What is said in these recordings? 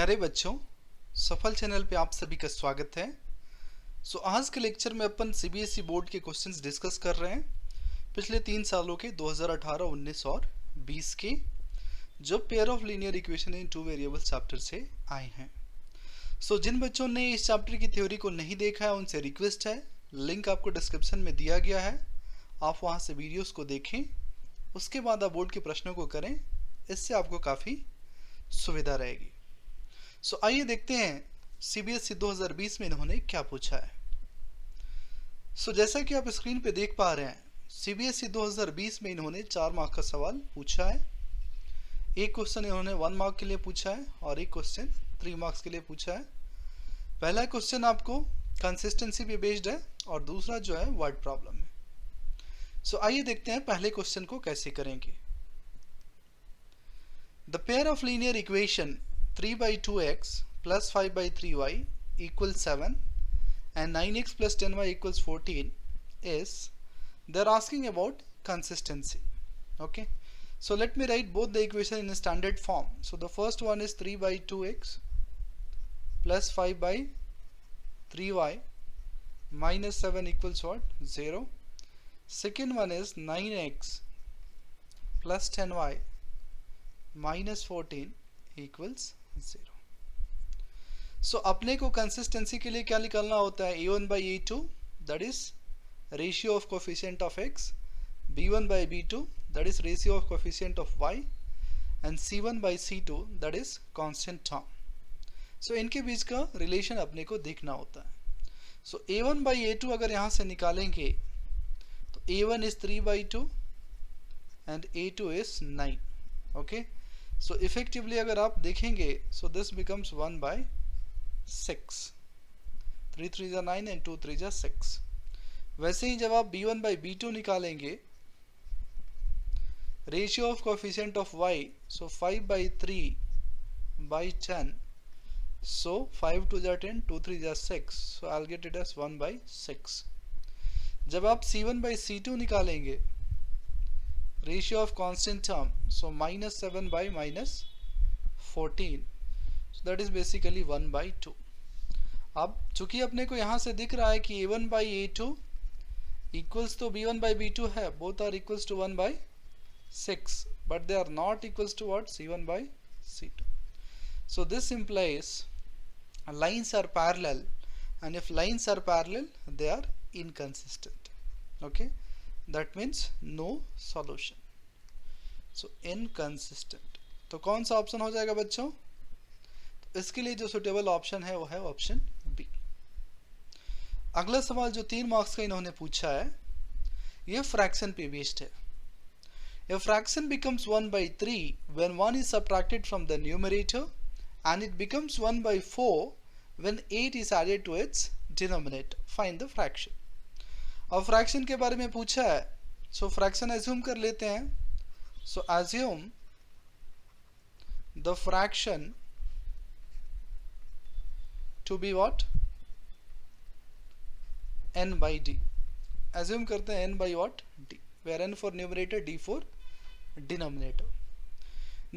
प्यारे बच्चों, सफल चैनल पे आप सभी का स्वागत है। आज के लेक्चर में अपन सीबीएसई बोर्ड के क्वेश्चंस डिस्कस कर रहे हैं। पिछले 3 सालों के 2018, 19 और 20 के जो pair of linear equation in two variables chapter से आए हैं। जिन बच्चों ने इस चैप्टर की थ्योरी को नहीं देखा है उनसे रिक्वेस्ट है, लिंक आपको डिस्क्रिप्शन में दिया गया है, आप वहाँ से वीडियोस को देखें, उसके बाद आप बोर्ड के प्रश्नों को करें। इससे आपको काफ़ी सुविधा रहेगी। आइए देखते हैं सीबीएसई 2020 में इन्होंने क्या पूछा है। जैसा कि आप स्क्रीन पे देख पा रहे हैं, सीबीएसई 2020 में इन्होंने 4 मार्क का सवाल पूछा है। एक क्वेश्चन इन्होंने 1 मार्क के लिए पूछा है और एक क्वेश्चन 3 मार्क्स के लिए पूछा है। पहला क्वेश्चन आपको कंसिस्टेंसी पे बेस्ड है और दूसरा जो है वर्ड प्रॉब्लम है। आइए देखते हैं पहले क्वेश्चन को कैसे करेंगे। The pair of linear equation 3/2x plus 5/3y equals 7 and 9x plus 10y equals 14 is, they're asking about consistency. Okay, so let me write both the equation in a standard form. So the first one is 3/2x plus 5/3y minus 7 equals what? 0. Second one is 9x plus 10y minus 14 equals 0. अपने को consistency के लिए क्या निकालना होता है? a1/a2 that is ratio of coefficient of x, b1/b2 that is ratio of coefficient of y and c1/c2 that is constant term. इनके बीच का रिलेशन अपने को देखना होता है। a1/a2 अगर यहाँ से निकालेंगे तो a1 is 3/2 and a2 is 9। Okay, effectively अगर आप देखेंगे दिस बिकम्स 1/6, 3 3 जा 9 एंड 2 3 जा 6। वैसे ही जब आप b1/b2 निकालेंगे, ratio of coefficient of y 5/3/10, 5 2 जा 10, 2 3 जा 6, I'll get it as 1/6। जब आप c1/c2 निकालेंगे, ratio of constant term -7/-14, that is basically 1/2। अब चूंकि अपने को यहाँ से दिख रहा है कि a1/a2 इक्वल्स तो b1/b2 है, both are equals to 1/6, but they are not equals to what? c1/c2। This implies lines are parallel, and if lines are parallel they are inconsistent. Okay, that means no solution. Inconsistent, तो कौन सा option हो जाएगा बच्चों? तो इसके लिए जो सुटेबल ऑप्शन है वो है ऑप्शन बी। अगला सवाल जो 3 मार्क्स का इन्होंने पूछा है, ये फ्रैक्शन पे बेस्ड है। A fraction becomes 1/3 when 1 is subtracted from the numerator, and it becomes 1/4 when 8 is added to its denominator. Find the fraction. अब फ्रैक्शन के बारे में पूछा है, फ्रैक्शन एज्यूम कर लेते हैं। assume the fraction to be what? n/d. assume करते हैं n by what? d, where n for numerator, d for denominator.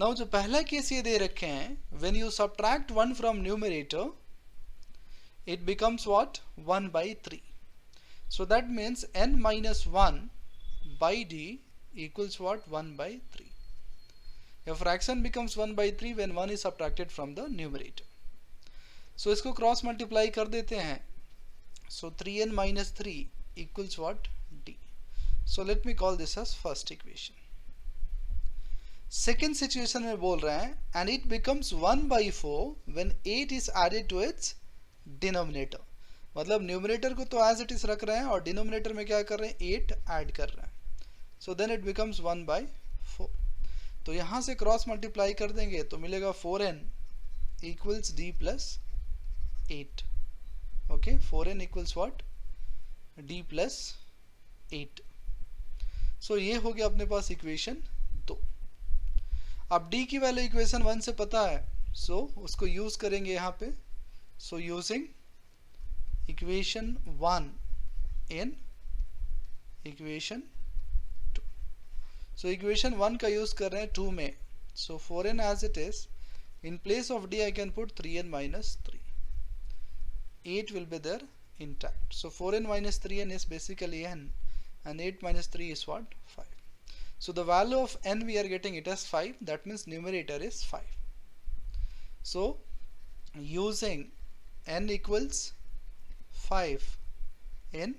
now जो पहला केस ये दे रखे हैं, when you subtract 1 from numerator it becomes what? 1/3. that means n minus 1/d equals what? 1/3. A fraction becomes 1/3 when 1 is subtracted from the numerator. इसको cross multiply कर देते हैं। 3n minus 3 equals what? d. let me call this as first equation. Second situation में बोल रहे हैं and it becomes 1/4 when 8 is added to its denominator. मतलब numerator को तो एज इट इज रख रहे हैं और डिनोमिनेटर में क्या कर रहे हैं? 8 ऐड कर रहे हैं। Then it becomes 1/4। तो यहाँ से क्रॉस मल्टीप्लाई कर देंगे तो मिलेगा 4n equals d plus 8। Okay, 4n equals what? d plus 8। ये हो गया अपने पास इक्वेशन 2। अब d की वैल्यू इक्वेशन 1 से पता है, उसको यूज करेंगे यहाँ पे। Using equation 1 in equation 2। Equation 1 का यूज कर रहे हैं 2 में। 4n as it is In place of d I can put 3n minus 3. 8 will be there intact. So 4n minus 3n is basically n, and 8 minus 3 is what? 5. So the value of n we are getting it as 5. That means numerator is 5. So using n equals 5 in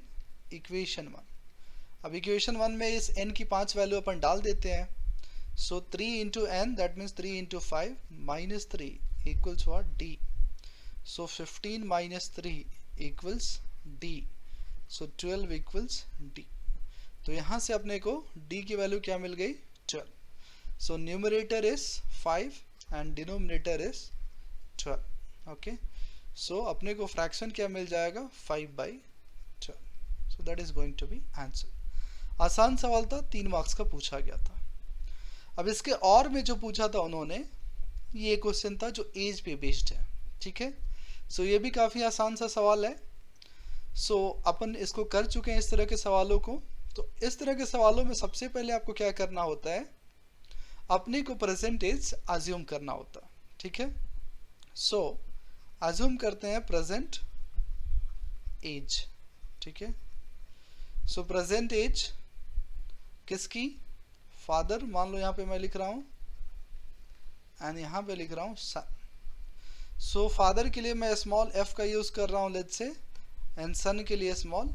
equation 1. अब equation 1 में इस n की 5 value अपन डाल देते हैं. So 3 into n, that means 3 into 5 minus 3 equals what? D. So 15 minus 3 equals D. So 12 equals D. तो यहाँ से अपने को D की वैल्यू क्या मिल गई? 12. So numerator is 5 and denominator is 12. Okay. So अपने को फ्रैक्शन क्या मिल जाएगा? 5/12. So that is going to be answer. आसान सवाल था, 3 मार्क्स का पूछा गया था. अब इसके और में जो पूछा था उन्होंने, ये क्वेश्चन था जो एज पे बेस्ड है. ठीक है. सो ये भी काफ़ी आसान सा सवाल है. सो अपन इसको कर चुके हैं इस तरह के सवालों को. तो इस तरह के सवालों में सबसे पहले आपको क्या करना होता है? अपने को प्रेजेंट एज अज्यूम करना होता है. ठीक है. सो अज्यूम करते हैं प्रेजेंट एज. ठीक है. सो प्रेजेंट एज किसकी? फादर. मान लो यहाँ पे मैं लिख रहा हूँ एंड यहाँ पे लिख रहा हूँ सन. सो फादर के लिए मैं स्मॉल f का यूज़ कर रहा हूँ लेट्स से, एंड सन के लिए स्मॉल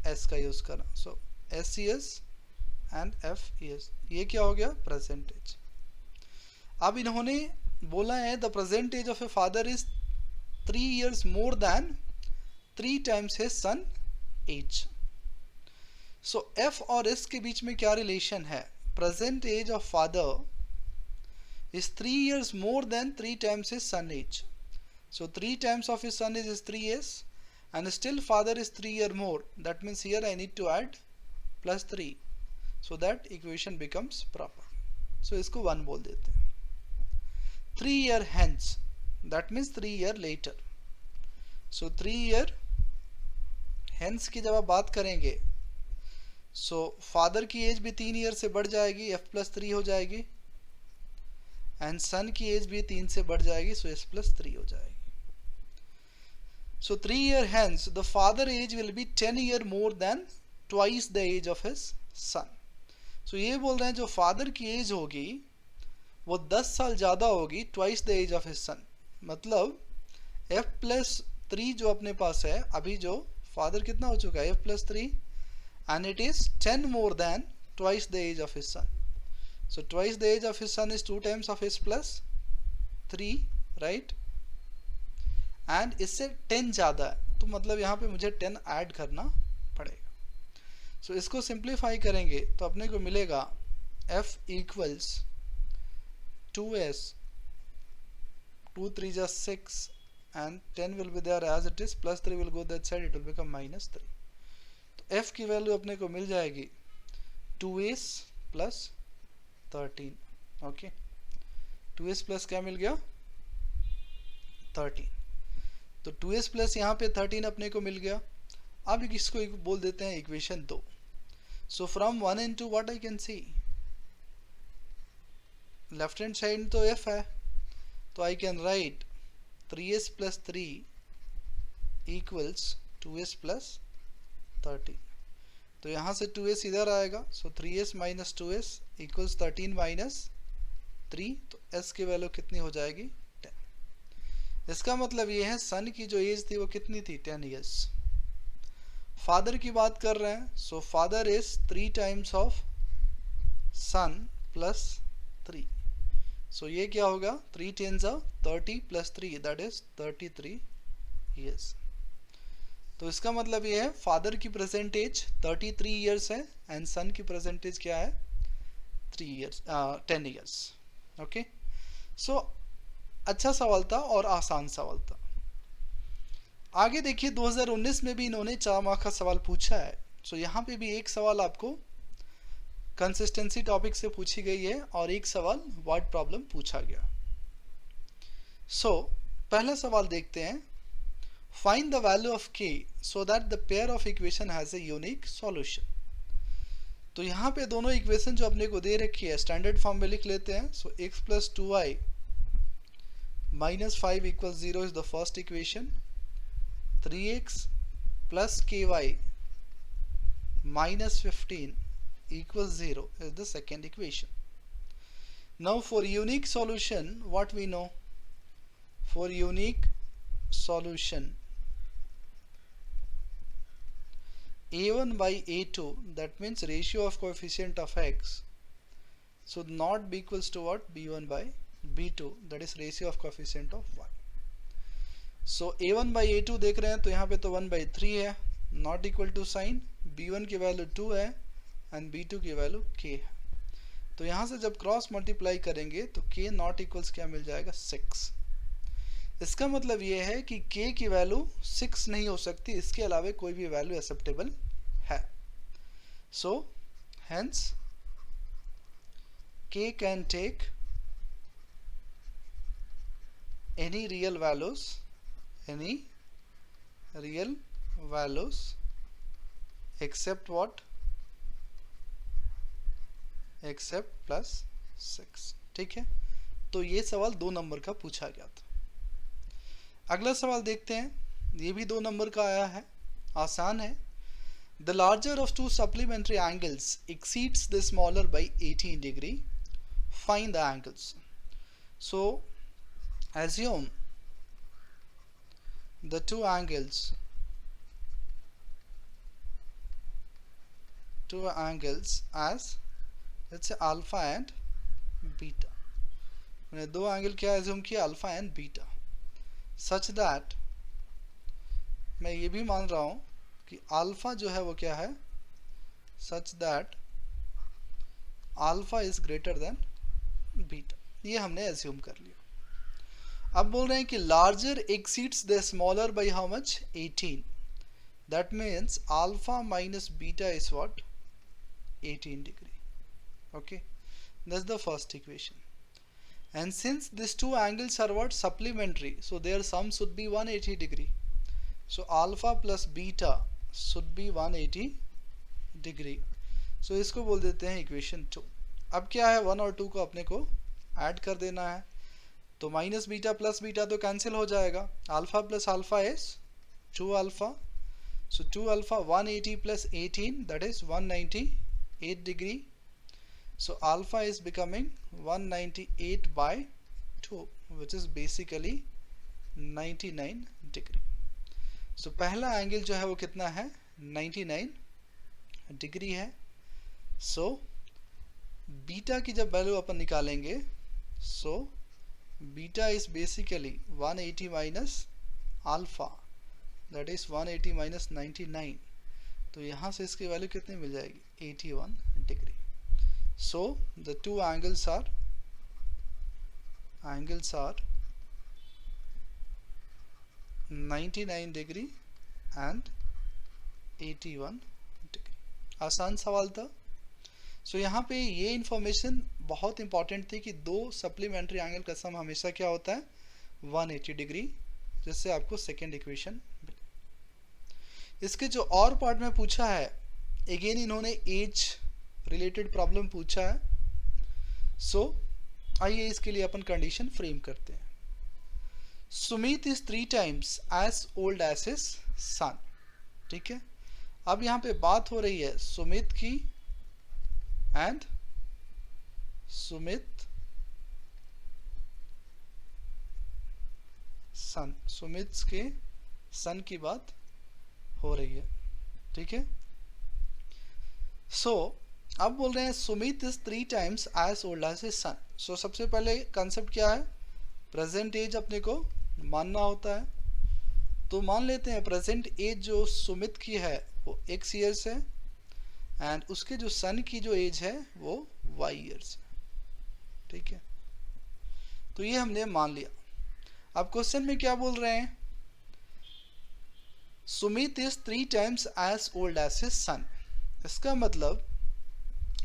s का यूज़ कर रहा हूँ. सो SES एंड FES. ये क्या हो गया? प्रेजेंटेज. अब इन्होंने बोला है the present age of a father is 3 years more than 3 times his son age. So F और S के बीच में क्या रिलेशन है? Present age of father is 3 years more than 3 times his son age. So 3 times of his son age is 3 years, and still father is 3 year more. That means here I need to add plus 3, so that equation becomes proper. So इसको 1 बोल देते हैं. 3 year hence, that means 3 year later. So 3 year hence की जब आप बात करेंगे, so father की एज भी 3 ईयर से बढ़ जाएगी, f+3 हो जाएगी, एंड सन की एज भी 3 से बढ़ जाएगी, सो s+3 हो जाएगी. So 3 year hence the father age will be 10 year more than twice the age of his son. So ये बोल रहे हैं जो फादर की एज होगी वो 10 साल ज़्यादा होगी, twice the age of his son. मतलब f+3 जो अपने पास है अभी, जो फादर कितना हो चुका है? f+3, and it is 10 more than twice the age of his son. So twice the age of his son is 2 times of his plus 3, right? and इससे 10 ज़्यादा है, तो मतलब यहाँ पे मुझे 10 ऐड करना पड़ेगा. सो इसको सिंप्लीफाई करेंगे तो अपने को मिलेगा f equals 2s, 2 3 जा 6 and 10 will be there as it is, plus 3 will go that side, it will become -3. f की वैल्यू अपने को मिल जाएगी 2s plus 13. Okay. 2s plus क्या मिल गया? 13. तो 2s प्लस यहाँ पे 13 अपने को मिल गया. अब इसको बोल देते हैं equation 2. So from 1 and 2 what I can see? Left hand side तो f है, तो आई can right 3s plus 3 equals 2s plus 13. तो यहाँ से 2s इधर आएगा, सो 3s minus 2s equals 13 minus 3. तो s की वैल्यू कितनी हो जाएगी? 10. इसका मतलब ये है सन की जो एज थी वो कितनी थी? 10 years. फादर की बात कर रहे हैं, so father is 3 times of son plus 3. So ये क्या होगा? 3 10 30 प्लस 3, दैट इज 33 years. तो इसका मतलब ये है फादर की प्रेजेंट एज 33 इयर्स है एंड सन की प्रेजेंट एज क्या है? 10 years. ओके. सो अच्छा सवाल था और आसान सवाल था. आगे देखिए 2019 में भी इन्होंने 4 मार्क्स का सवाल पूछा है. सो यहाँ पे भी एक सवाल आपको कंसिस्टेंसी टॉपिक से पूछी गई है और एक सवाल वर्ड प्रॉब्लम पूछा गया. सो पहला सवाल देखते हैं. Find the value of k so that the pair of equation has a unique solution. तो यहाँ पे दोनों इक्वेशन जो अपने को दे रखी है स्टैंडर्ड फॉर्म में लिख लेते हैं. सो x plus 2y minus 5 equals 0 is the first equation. 3x plus ky minus 15 equals 0 is the second equation. Now for unique solution, what we know? For unique solution, a1 by a2, that means ratio of coefficient of x should not be equals to what? b1 by b2, that is ratio of coefficient of y. So a1 by a2 देख रहे हैं तो यहाँ पे तो 1 by 3 है, not equal to sign, b1 की value 2 है एंड b2 की वैल्यू k है. तो यहाँ से जब क्रॉस मल्टीप्लाई करेंगे तो k नॉट इक्वल्स क्या मिल जाएगा? 6. इसका मतलब ये है कि k की वैल्यू 6 नहीं हो सकती, इसके अलावा कोई भी वैल्यू एक्सेप्टेबल है. So hence k can take any real values except what? Except plus 6. ठीक है, तो ये सवाल 2 नंबर का पूछा गया था. अगला सवाल देखते हैं, ये भी 2 नंबर का आया है, आसान है. The larger of two supplementary angles exceeds the smaller by 18 degree. Find the angles. So assume the two angles as, let's say, alpha and beta. मैंने 2 एंगल क्या एज्यूम किया? Alpha and beta. Such that मैं ये भी मान रहा हूँ कि अल्फा जो है वो क्या है? Such that alpha is greater than beta. ये हमने एज्यूम कर लिया. अब बोल रहे हैं कि larger exceeds the smaller by how much? 18. That means alpha minus beta is what? 18 degree. Okay, that's the first equation. And since these two angles are what? Supplementary, so their sum should be 180 degree. So alpha plus beta should be 180 degree. So इसको बोल देते हैं equation 2. अब क्या है? 1 और 2 को अपने को ऐड कर देना है. तो माइनस बीटा प्लस बीटा तो कैंसिल हो जाएगा. Alpha plus alpha is 2 alpha. So 2 alpha 180 plus 18, that is 198 degree. So alpha is becoming 198 by 2, which is basically 99 degree. So पहला एंगल जो है वो कितना है? 99 डिग्री है. So बीटा की जब वैल्यू अपन निकालेंगे, so beta is basically 180 minus alpha, that is 180 minus 99. तो यहाँ से इसकी वैल्यू कितनी मिल जाएगी? 81 degree. So the two angles are 99 degree and 81 degree. आसान सवाल था. So यहाँ पे ये इंफॉर्मेशन बहुत इंपॉर्टेंट थी कि 2 सप्लीमेंट्री एंगल का सम हमेशा क्या होता है? 180 डिग्री, जिससे आपको सेकेंड इक्वेशन मिले. इसके जो और पार्ट में पूछा है, अगेन इन्होंने एज रिलेटेड प्रॉब्लम पूछा है. सो आइए इसके लिए अपन कंडीशन फ्रेम करते हैं. Sumit is 3 times as old as his son. ठीक है, अब यहाँ पे बात हो रही है सुमित की एंड सुमित सन. सुमित के सन की बात हो रही है. ठीक है, सो अब बोल रहे हैं Sumit is 3 times as old as his son. So सबसे पहले कंसेप्ट क्या है? प्रेजेंट एज अपने को मानना होता है. तो मान लेते हैं प्रेजेंट एज जो सुमित की है वो x ईयर्स है एंड उसके जो सन की जो एज है वो y ईयर्स है. ठीक है, तो ये हमने मान लिया. अब क्वेश्चन में क्या बोल रहे हैं? Sumit is 3 times as old as his son. इसका मतलब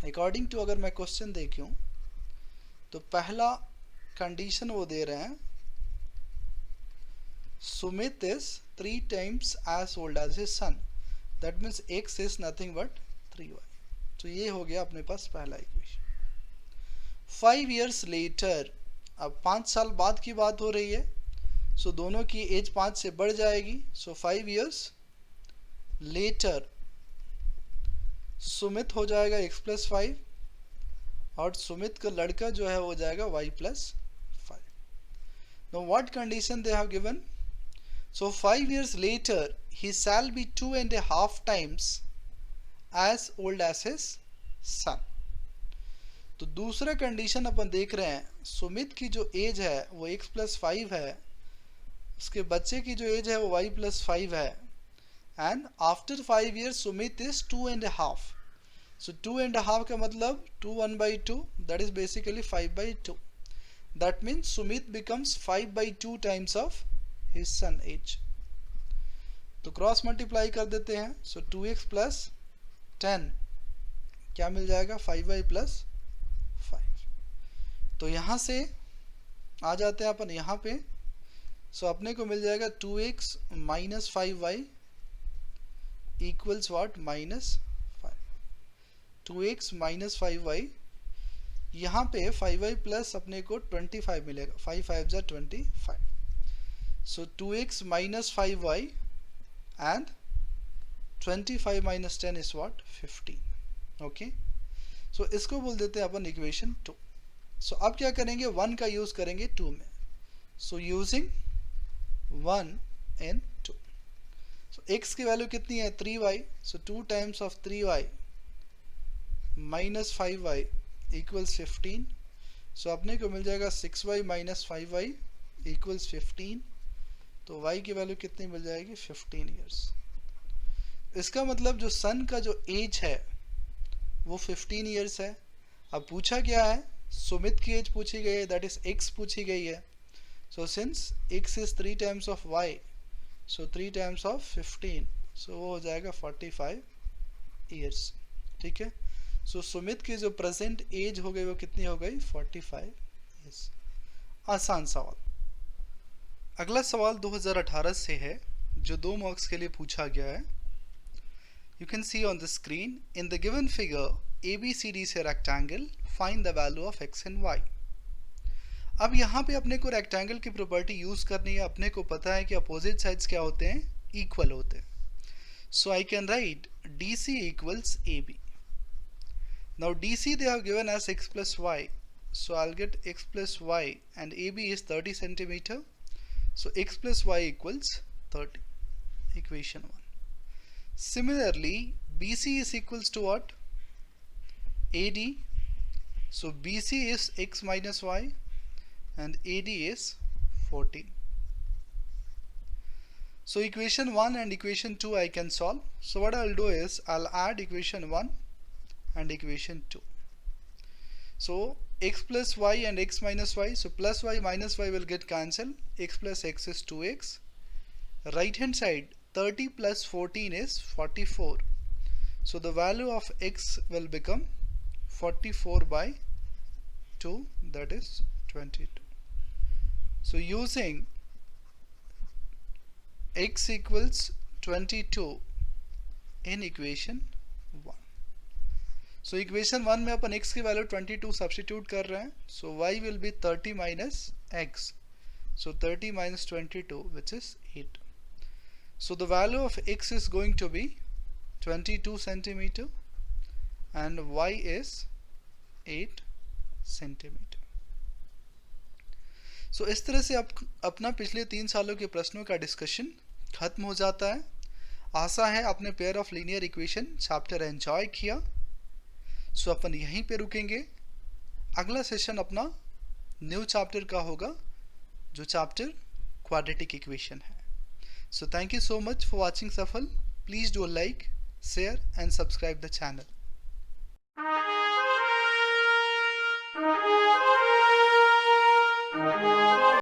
अकॉर्डिंग टू अगर मैं क्वेश्चन देखूं तो पहला कंडीशन वो दे रहे हैं Sumit is 3 times as old as his son. That means x is nothing but 3y. तो ये हो गया अपने पास पहला इक्वेशन. 5 years लेटर, अब 5 साल बाद की बात हो रही है, सो दोनों की एज 5 से बढ़ जाएगी। सो 5 years लेटर सुमित हो जाएगा x+5 और सुमित का लड़का जो है हो जाएगा y+5। Now what condition they have given? So 5 years later he shall be 2.5 times as old as his son। तो दूसरा कंडीशन अपन देख रहे हैं, सुमित की जो एज है वो x+5 है, उसके बच्चे की जो एज है वो y+5 है, and after 5 years Sumit is 2.5। So 2.5 का मतलब 2 1/2, that is basically 5/2। That means Sumit becomes 5/2 times of his son age. तो क्रॉस मल्टीप्लाई कर देते हैं। सो 2x + 10 क्या मिल जाएगा? 5y + 5। तो यहाँ से आ जाते हैं अपन यहाँ पे। सो अपने को मिल जाएगा 2x - 5y equals what? -5। 2x - 5y, यहाँ पे 5y प्लस अपने को 25 मिलेगा। 5 5 जा 25। So 2x - 5y and 25 - 10 is what? 15। Okay, so इसको बोल देते हैं अपन इक्वेशन 2। सो अब क्या करेंगे? 1 का यूज करेंगे 2 में। सो यूजिंग 1 इन 2। सो x की वैल्यू कितनी है? 3y। So 2 times of 3y - 5y equals 15। सो अपने को मिल जाएगा 6y - 5y इक्वल्स 15। तो y की वैल्यू कितनी मिल जाएगी? 15 years। इसका मतलब जो सन का जो एज है वो 15 years है। अब पूछा क्या है? सुमित की एज पूछी गई है, दैट इज x पूछी गई है। So since x is 3 times of y, so 3 times of 15, सो वो हो जाएगा 45 years। ठीक है, सो सुमित की जो प्रेजेंट एज हो गई वो कितनी हो गई? 45 years। आसान सवाल। अगला सवाल 2018 से है जो 2 मार्क्स के लिए पूछा गया है। You can see on the screen, in the given figure ABCD is a rectangle, find the value of x and y। अब यहाँ पे अपने को रेक्टेंगल की प्रॉपर्टी यूज करनी है। अपने को पता है कि अपोजिट साइड्स क्या होते हैं? इक्वल होते हैं। So I can write DC equals AB। Now DC they have given as x plus y, so I'll get x plus y and AB is 30 centimeter, so x plus y equals 30, equation 1. Similarly BC is equals to what? AD, so BC is x minus y and AD is 14. So equation 1 and equation 2 I can solve. So what I'll do is I'll add equation 1 and equation 2. So x plus y and x minus y, so plus y minus y will get cancelled. X plus x is 2x. Right hand side 30 plus 14 is 44. So the value of x will become 44/2, that is 22. So using x equals 22 in equation 1. So equation 1 में अपन x की value 22 substitute कर रहे हैं। सो y will be 30 minus x, so 30 minus 22 which is 8. So the value of x is going to be 22 centimeter and y is 8 centimeter. So इस तरह से अपना पिछले 3 सालों के प्रश्नों का डिस्कशन खत्म हो जाता है। आशा है आपने pair of linear equation chapter enjoy किया। सो अपन यहीं पे रुकेंगे। अगला सेशन अपना न्यू चैप्टर का होगा जो चैप्टर क्वाड्रेटिक इक्वेशन है। So thank you so much for watching Safal. Please do like, share and subscribe the channel.